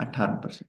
18%۔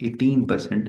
18%،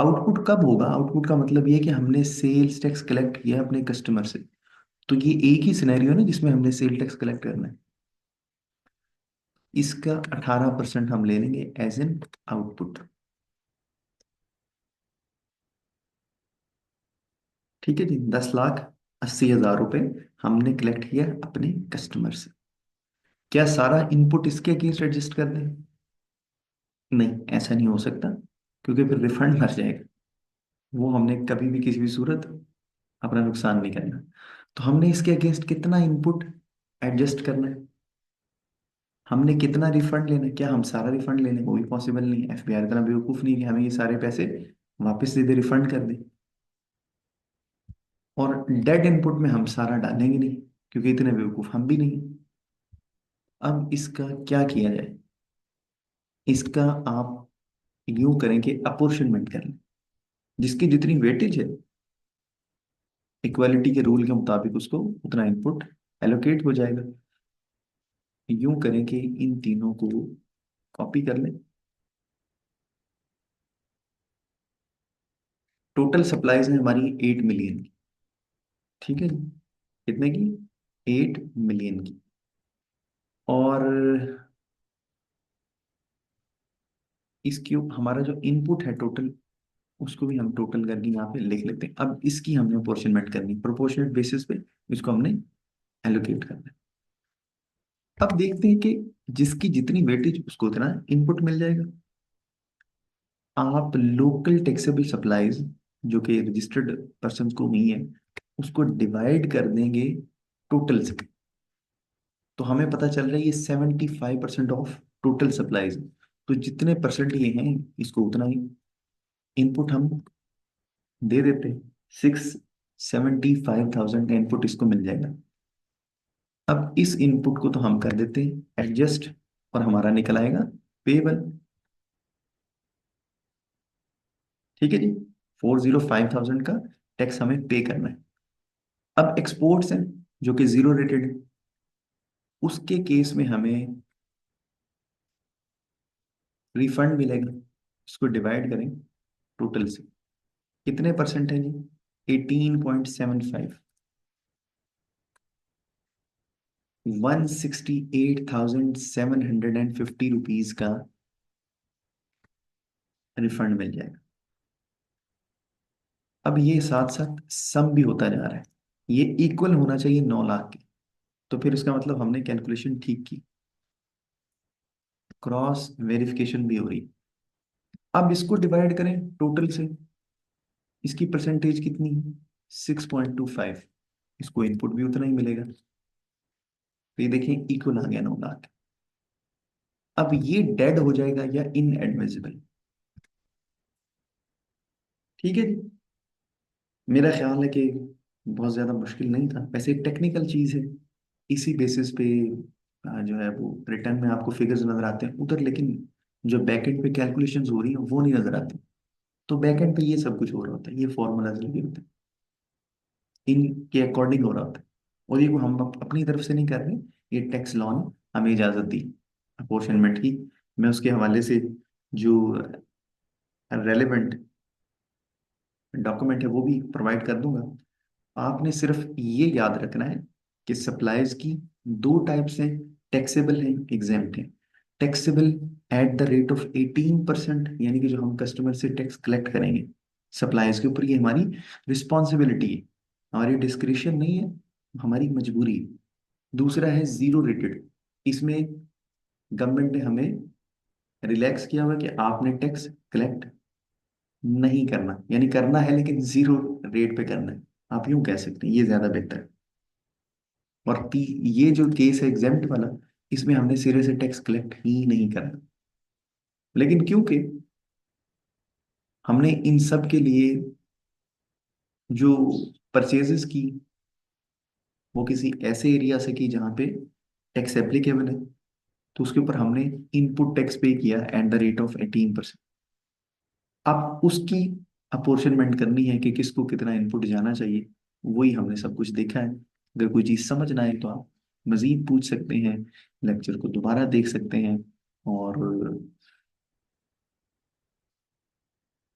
output कब होगा? Output का मतलब ये है कि हमने सेल्स टैक्स कलेक्ट किया अपने कस्टमर से। तो ये एक ही सिनेरियो है ना जिसमें हमने सेल टैक्स कलेक्ट करना है। इसका 18% हम ले लेंगे एज एन आउटपुट। ठीक है जी, 10,80,000 रुपए हमने कलेक्ट किया अपने कस्टमर से। क्या सारा इनपुट इसके अगेंस्ट एडजस्ट कर दें? नहीं, ऐसा नहीं हो सकता, क्योंकि फिर रिफंड मर जाएगा। वो हमने कभी भी किसी भी सूरत अपना नुकसान नहीं करना। तो हमने इसके अगेंस्ट कितना इनपुट एडजस्ट करना है, हमने कितना रिफंड लेना है? क्या हम सारा रिफंड ले लें? वो भी पॉसिबल नहीं है। एफबीआई इतना बेवकूफ नहीं है कि हमें ये सारे पैसे वापस सीधे रिफंड कर दे। और डेड इनपुट में हम सारा डालेंगे नहीं, क्योंकि इतने बेवकूफ हम भी नहीं। अब इसका क्या किया जाए? इसका आप यूं करें कि अपोर्शनमेंट कर लें। जिसकी जितनी वेटेज है, इक्वालिटी के रूल के मुताबिक उसको उतना इनपुट एलोकेट हो जाएगा। यूं करें कि इन तीनों को कॉपी कर लें। टोटल सप्लाईज है हमारी 8 मिलियन की। ठीक है जी, कितने की? 8 मिलियन की। और इसकी हमारा जो इनपुट है टोटल, उसको भी हम टोटल करके यहाँ पे लिख लेते हैं। अब इसकी हमने अपोर्शनमेंट करनी, प्रोपोर्शनेट बेसिस पे इसको हमने एलोकेट करना है। अब देखते हैं कि जिसकी जितनी वेटेज उसको उतना इनपुट मिल जाएगा। आप लोकल टैक्सेबल सप्लाईज जो कि रजिस्टर्ड पर्सन को नहीं है, उसको डिवाइड कर देंगे टोटल से। तो हमें पता चल रहा है ये 75% ऑफ टोटल सप्लाईज। तो जितने परसेंट ये हैं, इसको उतना ही इनपुट हम दे देते हैं। 675,000 का इनपुट इसको मिल जाएगा। अब इस इनपुट को तो हम कर देते हैं एडजस्ट, और हमारा निकल आएगा पेबल। ठीक है जी, 405,000 का टैक्स हमें पे करना है। अब एक्सपोर्ट्स हैं जो कि जीरो रेटेड है, उसके केस में हमें रिफंड मिलेगा। इसको डिवाइड करें टोटल से, कितने परसेंट है जी? 18.75। 168,750 का रिफंड मिल जाएगा। अब ये साथ साथ सम भी होता जा रहा है, ये इक्वल होना चाहिए 9 लाख के। तो फिर इसका मतलब हमने कैलकुलेशन ठीक की, क्रॉस वेरिफिकेशन भी हो रही। अब इसको डिवाइड करें टोटल से, इसकी परसेंटेज कितनी है? 6.25। इसको इनपुट भी उतना ही मिलेगा। तो ये देखिए इक्वल आ गया 9 लाख। अब ये डेड हो जाएगा या इनएडमिसिबल? ठीक है जी, मेरा ख्याल है कि बहुत ज्यादा मुश्किल नहीं था। वैसे एक टेक्निकल चीज है, इसी बेसिस पे जो है वो रिटर्न में आपको फिगर्स नजर आते हैं उधर, लेकिन जो बैकएंड पे कैलकुलेशंस हो रही हैं वो नहीं नजर आती। तो बैकएंड पे ये सब कुछ हो रहा होता है, ये फॉर्मूलाज लगे होते हैं, इनके अकॉर्डिंग हो रहा होता है। और ये को हम अपनी तरफ से नहीं कर रहे, ये टैक्स लॉ ने हमें इजाजत दी अपोर्शनमेंट की। मैं उसके हवाले से जो रेलेवेंट डॉक्यूमेंट है वो भी प्रोवाइड कर दूंगा। आपने सिर्फ ये याद रखना है कि सप्लाईज की दो टाइप्स हैं, टैक्सेबल है, एग्जेम्प्ट है। Taxable at the rate of 18%, यानी कि जो हम कस्टमर से टैक्स कलेक्ट करेंगे सप्लाईज के ऊपर, ये हमारी रिस्पॉन्सिबिलिटी है, हमारी डिस्क्रिशन नहीं है, हमारी मजबूरी है। दूसरा है जीरो रेटेड, इसमें गवर्नमेंट ने हमें रिलैक्स किया हुआ कि आपने टैक्स कलेक्ट नहीं करना, यानी करना है लेकिन जीरो रेट पे करना है। आप यूं कह सकते हैं, ये ज्यादा बेहतर है। और ये जो केस है एग्जेम्प्ट वाला, इसमें हमने सिरे से टैक्स कलेक्ट ही नहीं करना। लेकिन क्योंकि हमने इन सब के लिए जो परचेजेस की वो किसी ऐसे एरिया से की जहाँ पे टैक्स एप्लीकेबल है, तो उसके ऊपर हमने इनपुट टैक्स पे किया एट द रेट ऑफ 18%। अब उसकी अपोर्शनमेंट करनी है कि किसको कितना इनपुट जाना चाहिए, वही हमने सब कुछ देखा है। अगर कोई चीज़ समझ ना आए तो आप मजीद पूछ सकते हैं, लेक्चर को दोबारा देख सकते हैं। और